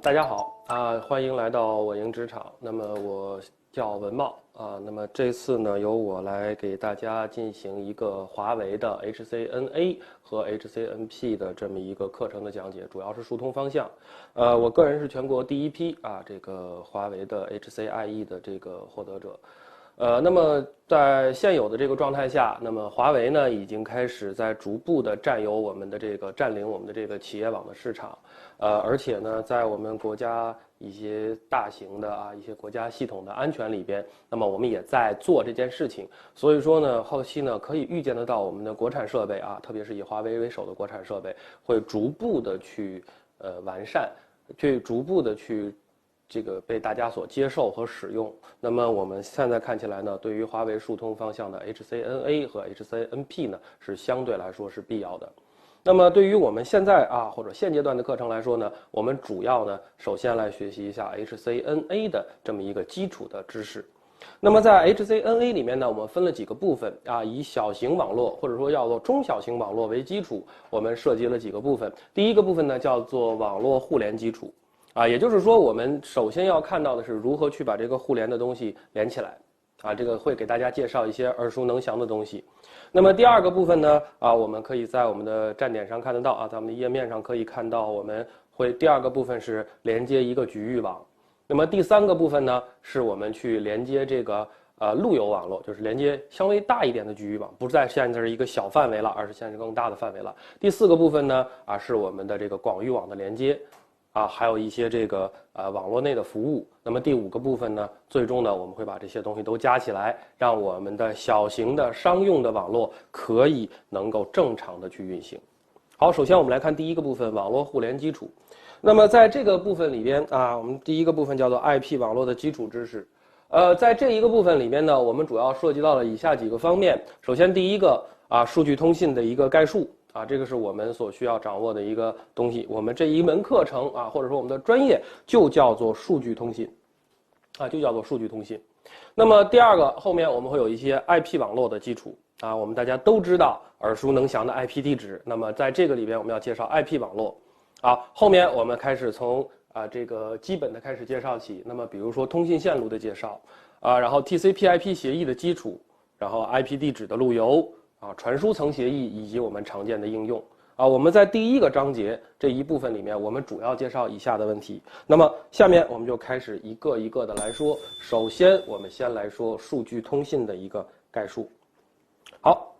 大家好欢迎来到我营职场。那么我叫文茂那么这次呢，由我来给大家进行一个华为的 HCNA 和 HCNP 的这么一个课程的讲解，主要是疏通方向。我个人是全国第一批这个华为的 HCIE 的这个获得者。那么在现有的这个状态下，那么华为呢已经开始在逐步的占领我们的这个企业网的市场，而且呢，在我们国家一些大型的一些国家系统的安全里边，那么我们也在做这件事情。所以说呢，后期呢可以预见得到我们的国产设备特别是以华为为首的国产设备会逐步的去完善，去逐步的去这个被大家所接受和使用。那么我们现在看起来呢，对于华为疏通方向的 HCNA 和 HCNP 呢，是相对来说是必要的。那么对于我们现在或者现阶段的课程来说呢，我们主要呢首先来学习一下 HCNA 的这么一个基础的知识。那么在 HCNA 里面呢，我们分了几个部分以小型网络或者说叫做中小型网络为基础，我们涉及了几个部分。第一个部分呢叫做网络互联基础。也就是说，我们首先要看到的是如何去把这个互联的东西连起来，这个会给大家介绍一些耳熟能详的东西。那么第二个部分呢，我们可以在我们的站点上看得到在我们的页面上可以看到，我们会第二个部分是连接一个局域网。那么第三个部分呢，是我们去连接这个路由网络，就是连接稍微大一点的局域网，不再现在是一个小范围了，而是现在是更大的范围了。第四个部分呢，是我们的这个广域网的连接。还有一些这个网络内的服务。那么第五个部分呢，最终呢我们会把这些东西都加起来，让我们的小型的商用的网络可以能够正常的去运行。好，首先我们来看第一个部分，网络互联基础。那么在这个部分里边我们第一个部分叫做 IP 网络的基础知识。在这一个部分里边呢，我们主要涉及到了以下几个方面。首先第一个数据通信的一个概述。这个是我们所需要掌握的一个东西。我们这一门课程或者说我们的专业就叫做数据通信，就叫做数据通信。那么第二个，后面我们会有一些 IP 网络的基础我们大家都知道耳熟能详的 IP 地址。那么在这个里边，我们要介绍 IP 网络。后面我们开始从这个基本的开始介绍起。那么比如说通信线路的介绍然后 TCP/IP 协议的基础，然后 IP 地址的路由。传输层协议以及我们常见的应用我们在第一个章节这一部分里面，我们主要介绍以下的问题。那么下面我们就开始一个一个的来说。首先我们先来说数据通信的一个概述。好，